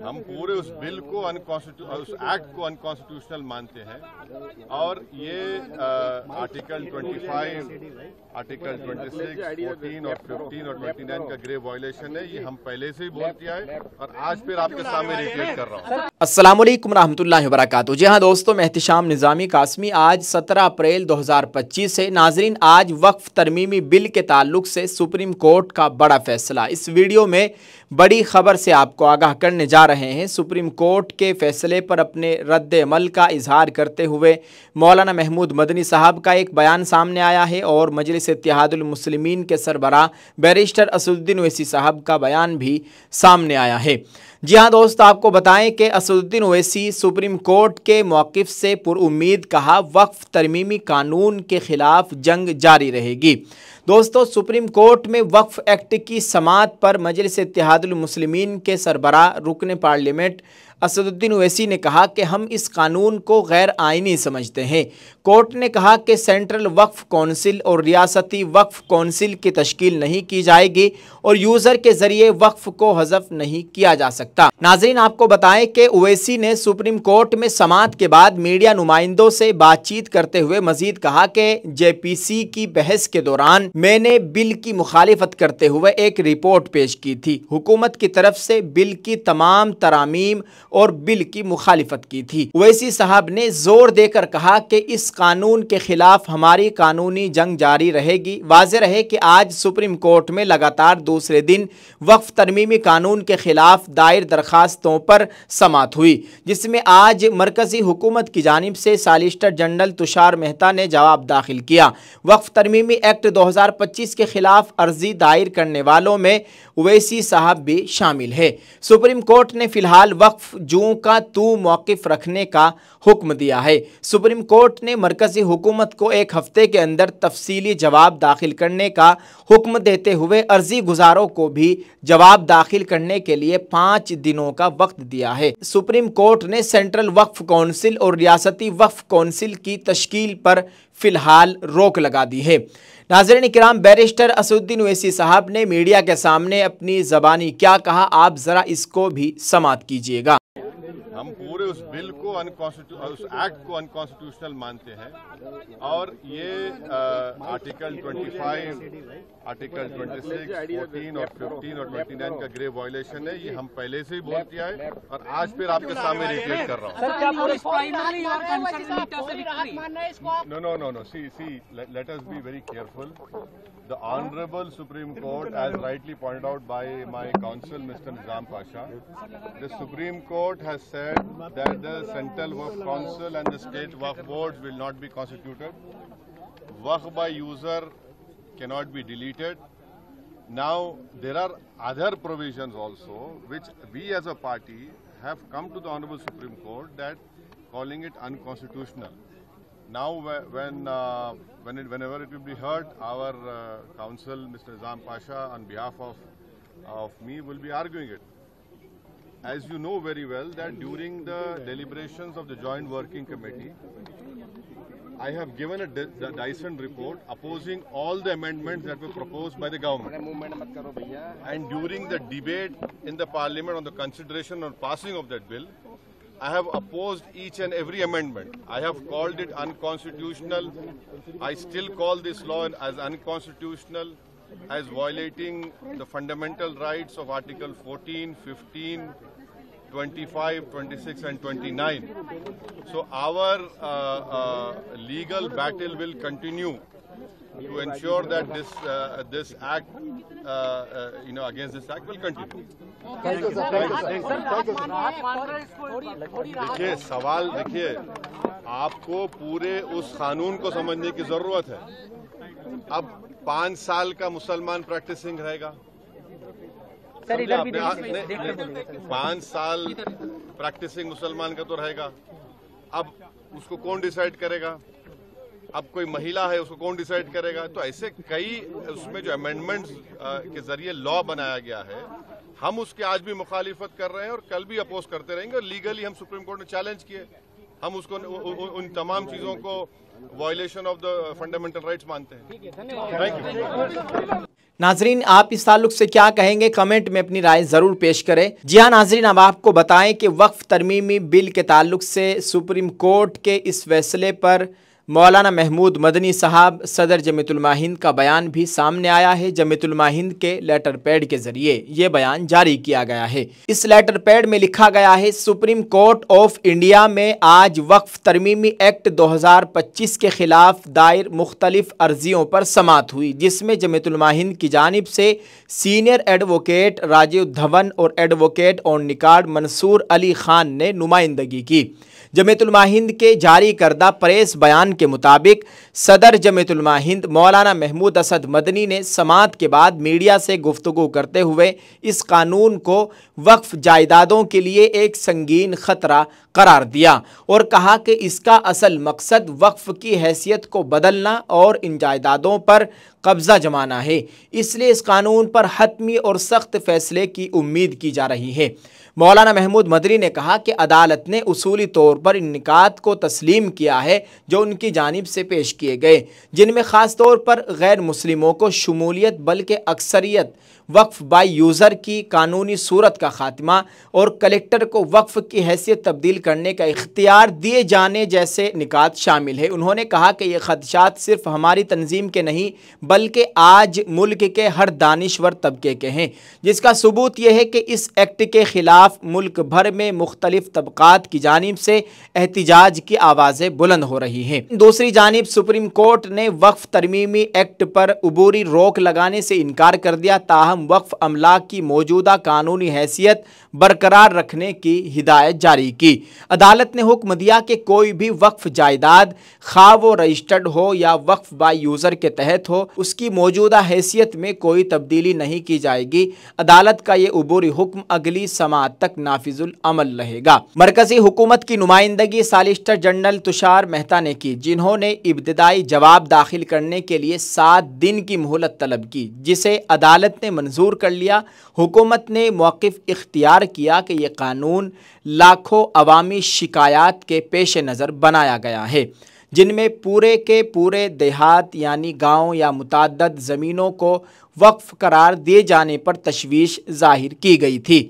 हम पूरे उस बिल को उस एक्ट को अनकॉन्स्टिट्यूशनल मानते हैं और ये आर्टिकल 25, आर्टिकल 26, 14 और 15 और 29 का ग्रेव वायलेशन है। ये हम पहले से ही बोल दिया है और आज फिर आपके सामने रिपीट कर रहा हूँ। अस्सलाम वालेकुम रहमतुल्लाहि व बरकातुहू। जी हाँ दोस्तों, मैं एहतिशाम निज़ामी कासमी। आज 17 अप्रैल 2025 है। नाजरीन, आज वक्फ तरमीमी बिल के ताल्लुक से सुप्रीम कोर्ट का बड़ा फैसला। इस वीडियो में बड़ी खबर से आपको आगाह करने जा रहे हैं। सुप्रीम कोर्ट के फैसले पर अपने रद्द अमल का इजहार करते हुए मौलाना महमूद मदनी साहब का एक बयान सामने आया है और मजलिस इत्तेहादुल मुस्लिमीन के सरबराह बैरिस्टर असदुद्दीन ओवैसी साहब का बयान भी सामने आया है। जी हाँ दोस्तों, आपको बताएं कि असदुद्दीन ओवैसी सुप्रीम कोर्ट के मौक़िफ़ से पुरुम्मीद कहा, वक्फ तरमीमी कानून के ख़िलाफ़ जंग जारी रहेगी। दोस्तों, सुप्रीम कोर्ट में वक्फ एक्ट की समाअत पर मजलिस इत्तेहादुल मुस्लिमीन के सरबराह रुकन पार्लियामेंट असदुद्दीन ओवैसी ने कहा कि हम इस कानून को गैर आइनी समझते हैं। कोर्ट ने कहा कि सेंट्रल वक्फ कौंसिल और रियासती वक्फ कौंसिल की तश्कील नहीं की जाएगी और यूज़र के ज़रिए वक्फ को हज़फ नहीं किया जा सकता। नाज़रीन, आपको बताएं कि ओवैसी ने सुप्रीम कोर्ट में समाअत के बाद मीडिया नुमाइंदों से बातचीत करते हुए मजीद कहा कि JPC की बहस के दौरान मैंने बिल की मुखालिफत करते हुए एक रिपोर्ट पेश की थी। हुकूमत की तरफ से बिल की तमाम तरामीम और बिल की मुखालिफत की थी। ओवैसी साहब ने जोर देकर कहा कि इस कानून के खिलाफ हमारी कानूनी जंग जारी रहेगी। वाज़ेह रहे कि आज सुप्रीम कोर्ट में लगातार दूसरे दिन वक्फ तरमीमी कानून के खिलाफ दायर दरखास्तों पर समाअत हुई, जिसमें आज मरकजी हुकूमत की जानिब से सॉलिसिटर जनरल तुषार मेहता ने जवाब दाखिल किया। वक्फ तरमीमी एक्ट 2025 के खिलाफ अर्जी दायर करने वालों में ओवैसी साहब भी शामिल है। सुप्रीम कोर्ट ने फिलहाल वक्फ जू का तू मौक़िफ़ रखने का हुक्म दिया है। सुप्रीम कोर्ट ने मरकजी हुकूमत को एक हफ्ते के अंदर तफसीली जवाब दाखिल करने का हुक्म देते हुए अर्जी गुजारों को भी जवाब दाखिल करने के लिए 5 दिनों का वक्त दिया है। सुप्रीम कोर्ट ने सेंट्रल वक्फ कौंसिल और रियासती वक्फ कौंसिल की तश्कील पर फिलहाल रोक लगा दी है। नाज़रीन इकराम, बैरिस्टर असदुद्दीन ओवैसी साहब ने मीडिया के सामने अपनी ज़बानी क्या कहा, आप ज़रा इसको भी समाअत कीजिएगा। हम पूरे उस बिल को उस एक्ट को अनकॉन्स्टिट्यूशनल मानते हैं और ये आर्टिकल 25, आर्टिकल 26, 14 और 15 और 29 का ग्रेव वायलेशन है। ये हम पहले से ही बोल दिया है और आज फिर आपके सामने रिपीट कर रहा हूँ। No. See, let us be very careful. The Honorable Supreme Court, as rightly pointed out by my counsel, Mr. Nizam Pasha, the Supreme Court has said that the Central Waqf Council and the State Waqf Boards will not be constituted. Waqf by user cannot be deleted. Now, there are other provisions also which we as a party have come to the Honorable Supreme Court that calling it unconstitutional. Now, whenever it will be heard, our counsel, Mr. Nizam Pasha, on behalf of me, will be arguing it. As you know very well, that during the deliberations of the Joint Working Committee, I have given a Dyson report opposing all the amendments that were proposed by the government. And during the debate in the Parliament on the consideration or passing of that bill, I have opposed each and every amendment. I have called it unconstitutional. I still call this law as unconstitutional, as violating the fundamental rights of Article 14, 15, 25, 26 and 29. So our legal battle will continue to ensure that this act, against this act will continue. देखिए, सवाल देखिए, आपको पूरे उस कानून को समझने की जरूरत है। अब 5 साल का मुसलमान प्रैक्टिसिंग रहेगा, 5 साल प्रैक्टिसिंग मुसलमान का तो रहेगा। अब उसको कौन डिसाइड करेगा? अब कोई महिला है, उसको कौन डिसाइड करेगा? तो ऐसे कई उसमें जो अमेंडमेंट्स के जरिए लॉ बनाया गया है, हम उसके आज भी मुखालिफत कर रहे हैं और कल भी अपोज करते रहेंगे और लीगली हम सुप्रीम कोर्ट में चैलेंज किए। हम उसको उन तमाम चीज़ों को violation of the fundamental rights मानते हैं। Thank you. नाजरीन, आप इस ताल्लुक से क्या कहेंगे, कमेंट में अपनी राय ज़रूर पेश करें। जी हाँ नाजरीन, अब आपको बताएं कि वक्फ तरमीमी बिल के ताल्लुक से सुप्रीम कोर्ट के इस फैसले पर मौलाना महमूद मदनी साहब सदर जमीयतुल उलमा हिंद का बयान भी सामने आया है। जमीयतुल उलमा हिंद के लेटर पैड के जरिए ये बयान जारी किया गया है। इस लेटर पैड में लिखा गया है, सुप्रीम कोर्ट ऑफ इंडिया में आज वक्फ तरमीमी एक्ट 2025 के खिलाफ दायर मुख्तलिफ अर्जियों पर समाअत हुई, जिसमें जमीयतुल उलमा हिंद की जानिब से सीनियर एडवोकेट राजीव धवन और advocate on record Mansoor Ali Khan ने नुमाइंदगी की। जमीयतुल उलमा हिंद के जारी करदा प्रेस बयान के मुताबिक सदर जमीयतुल उलमा हिंद मौलाना महमूद असद मदनी ने समाअत के बाद मीडिया से गुफ्तगू करते हुए इस कानून को वक्फ जायदादों के लिए एक संगीन खतरा करार दिया और कहा कि इसका असल मकसद वक्फ की हैसियत को बदलना और इन जायदादों पर कब्जा जमाना है। इसलिए इस कानून पर हतमी और सख्त फैसले की उम्मीद की जा रही है। मौलाना महमूद मदनी ने कहा कि अदालत ने उसूली तौर पर इन निकात को तस्लीम किया है जो उनकी जानिब से पेश किए गए, जिनमें ख़ास तौर पर गैर मुस्लिमों को शमूलियत बल्कि अक्सरियत, वक्फ बाई यूज़र की कानूनी सूरत का खात्मा और कलेक्टर को वक्फ की हैसियत तब्दील करने का इख्तियार दिए जाने जैसे निकात शामिल है। उन्होंने कहा कि ये खदशात सिर्फ हमारी तंजीम के नहीं बल्कि आज मुल्क के हर दानिश्वर तबके के हैं, जिसका सबूत यह है कि इस एक्ट के खिलाफ मुल्क भर में मुख्तलिफ तबकात की जानिब से एहतिजाज की आवाज़ें बुलंद हो रही हैं। दूसरी जानिब सुप्रीम कोर्ट ने वक्फ तरमीमी एक्ट पर अबूरी रोक लगाने से इनकार कर दिया, ताहम वक्फ अमलाक की मौजूदा कानूनी हैसियत बरकरार रखने की हिदायत जारी की। अदालत ने हुक्म दिया कि कोई भी वक्फ जायदाद खा वो रजिस्टर्ड हो या वक्फ बाई यूज़र के तहत हो, उसकी मौजूदा हैसियत में कोई तब्दीली नहीं की जाएगी। अदालत का ये अबूरी हुक्म अगली समाअत तक नाफिजुल अमल रहेगा। मरकजी हुकूमत की नुमाइंदगी सॉलिसिटर जनरल तुषार मेहता ने की, जिन्होंने इब्तिदाई जवाब दाखिल करने के लिए 7 दिन की मोहलत तलब की, जिसे अदालत ने मंजूर कर लिया। हुकूमत ने मौक़िफ़ इख्तियार किया कि यह कानून लाखों अवामी शिकायत के पेश नज़र बनाया गया है, जिनमें पूरे के पूरे देहात यानी गाँव या मुतअद्दिद ज़मीनों को वक्फ करार दिए जाने पर तशवीश जाहिर की गई थी।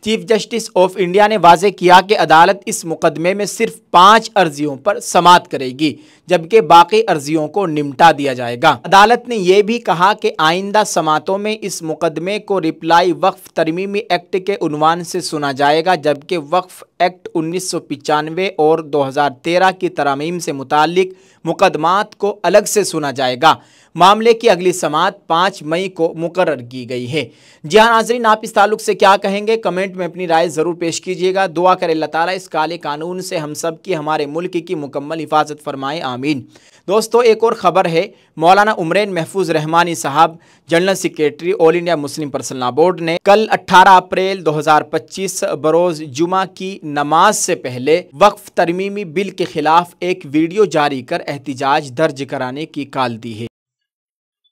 चीफ जस्टिस ऑफ इंडिया ने वाज़ेह किया कि अदालत इस मुकदमे में सिर्फ 5 अर्जियों पर समाअत करेगी, जबकि बाकी अर्जियों को निपटा दिया जाएगा। अदालत ने यह भी कहा कि आइंदा समाअतों में इस मुकदमे को रिप्लाई वक्फ तरमीमी एक्ट के उन्वान से सुना जाएगा, जबकि वक्फ एक्ट 1995 और 2013 की तरमीम से मुताल्लिक मुकदमात को अलग से सुना जाएगा। मामले की अगली समाअत 5 मई को मुकर्रर की गई है। जी हाँ नाज़रीन, आप इस ताल्लुक से क्या कहेंगे, कमेंट में अपनी राय ज़रूर पेश कीजिएगा। दुआ करें अल्लाह ताला इस काले कानून से हम सब की, हमारे मुल्क की मुकम्मल हिफाजत फरमाए, आमीन। दोस्तों, एक और ख़बर है, मौलाना उमरैन महफूज रहमानी साहब general secretary all India Muslim personal law board ने कल 18 अप्रैल 2025 बरोज़ जुमा की नमाज से पहले वक्फ तरमीमी बिल के खिलाफ एक वीडियो जारी कर एहतिजाज दर्ज कराने की कॉल दी है।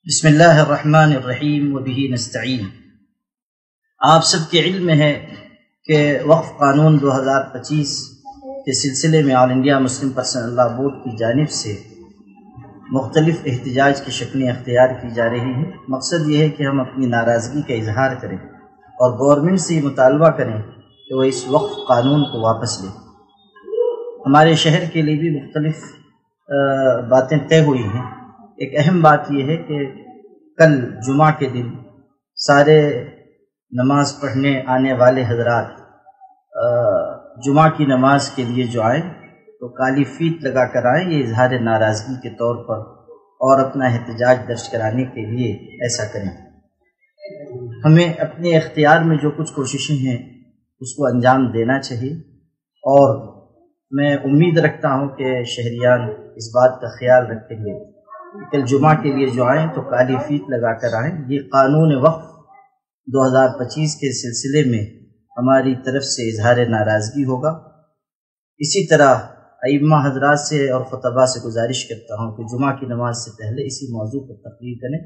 बिस्मिल्लाहिर्रहमानिर्रहीम व बिही नस्तईन। आप सबके इल्म है कि वक्फ कानून 2025 के सिलसिले में all India Muslim personal law board की जानिब से मुख्तलिफ एहतिजाज की शक्लें अख्तियार की जा रही हैं। मकसद ये है कि हम अपनी नाराज़गी का इजहार करें और गवर्नमेंट से मुतालबा करें कि वह इस वक्फ कानून को वापस ले। हमारे शहर के लिए भी मुख्तलिफ बातें तय हुई हैं। एक अहम बात यह है कि कल जुमा के दिन सारे नमाज पढ़ने आने वाले हजरात जुमा की नमाज के लिए जो आए तो काली फीत लगा कर आएँ, ये इजहार नाराज़गी के तौर पर और अपना एहतिजाज दर्ज कराने के लिए ऐसा करें। हमें अपने इख्तियार में जो कुछ कोशिशें हैं उसको अंजाम देना चाहिए और मैं उम्मीद रखता हूँ कि शहरियान इस बात का ख्याल रखेंगे कि कल जुमा के लिए जो आएँ तो काली फीत लगा कर आएँ। ये कानून वक्फ 2025 के सिलसिले में हमारी तरफ से इजहार नाराज़गी होगा। इसी तरह अइम्मा हजरात से और खुतबा से गुजारिश करता हूँ कि जुमा की नमाज से पहले इसी मौजू पर तकरीर करें।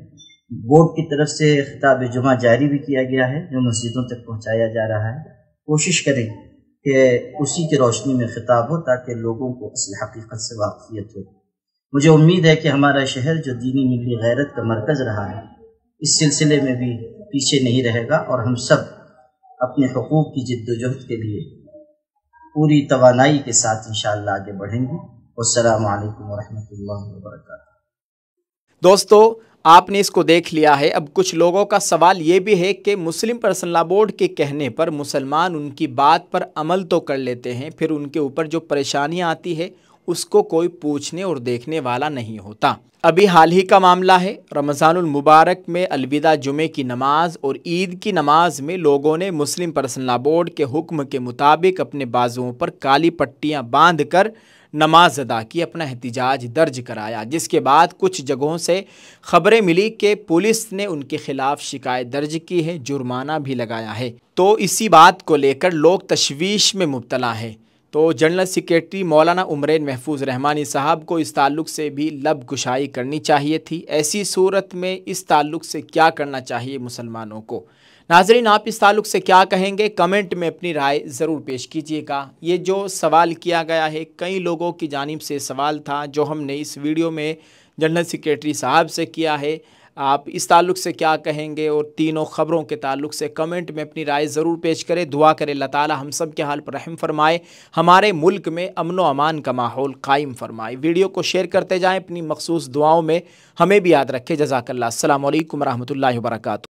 बोर्ड की तरफ से खिताब जुमा जारी भी किया गया है जो मस्जिदों तक पहुँचाया जा रहा है। कोशिश करें कि उसी की रोशनी में खिताब हो, ताकि लोगों को असल हकीकत से वाकफियत हो। मुझे उम्मीद है कि हमारा शहर जो दीनी मिली गैरत का मरकज़ रहा है, इस सिलसिले में भी पीछे नहीं रहेगा और हम सब अपने हुकूक की जिद्दोजहद के लिए पूरी तवानाई के साथ इंशाअल्लाह आगे बढ़ेंगे। वस्सलामु अलैकुम वरहमतुल्लाहि वबरकातुहू। दोस्तों, आपने इसको देख लिया है। अब कुछ लोगों का सवाल ये भी है कि मुस्लिम पर्सनल लॉ बोर्ड के कहने पर मुसलमान उनकी बात पर अमल तो कर लेते हैं, फिर उनके ऊपर जो परेशानियां आती है उसको कोई पूछने और देखने वाला नहीं होता। अभी हाल ही का मामला है, रमज़ानुल मुबारक में अलविदा जुमे की नमाज और ईद की नमाज में लोगों ने मुस्लिम पर्सनल लॉ बोर्ड के हुक्म के मुताबिक अपने बाजुओं पर काली पट्टियां बांध कर नमाज अदा की, अपना एहतिजाज दर्ज कराया, जिसके बाद कुछ जगहों से खबरें मिली कि पुलिस ने उनके खिलाफ शिकायत दर्ज की है, जुर्माना भी लगाया है। तो इसी बात को लेकर लोग तशवीश में मुब्तला हैं। तो जनरल सेक्रेटरी मौलाना उमरैन महफूज रहमानी साहब को इस ताल्लुक़ से भी लब कुशाई करनी चाहिए थी। ऐसी सूरत में इस ताल्लुक़ से क्या करना चाहिए मुसलमानों को? नाज़रीन, आप इस ताल्लुक़ से क्या कहेंगे? कमेंट में अपनी राय ज़रूर पेश कीजिएगा। ये जो सवाल किया गया है, कई लोगों की जानिब से सवाल था जो हमने इस वीडियो में जनरल सेक्रेटरी साहब से किया है। आप इस ताल्लुक़ से क्या कहेंगे? और तीनों ख़बरों के ताल्लुक़ से कमेंट में अपनी राय ज़रूर पेश करें। दुआ करें अल्लाह ताला हम सब के हाल पर रहम फरमाए, हमारे मुल्क में अमन व अमान का माहौल कायम फरमाए। वीडियो को शेयर करते जाएँ, अपनी मखसूस दुआओं में हमें भी याद रखें। जज़ाकल्लाह। अस्सलामु अलैकुम रहमतुल्लाहि व बरकातुहू।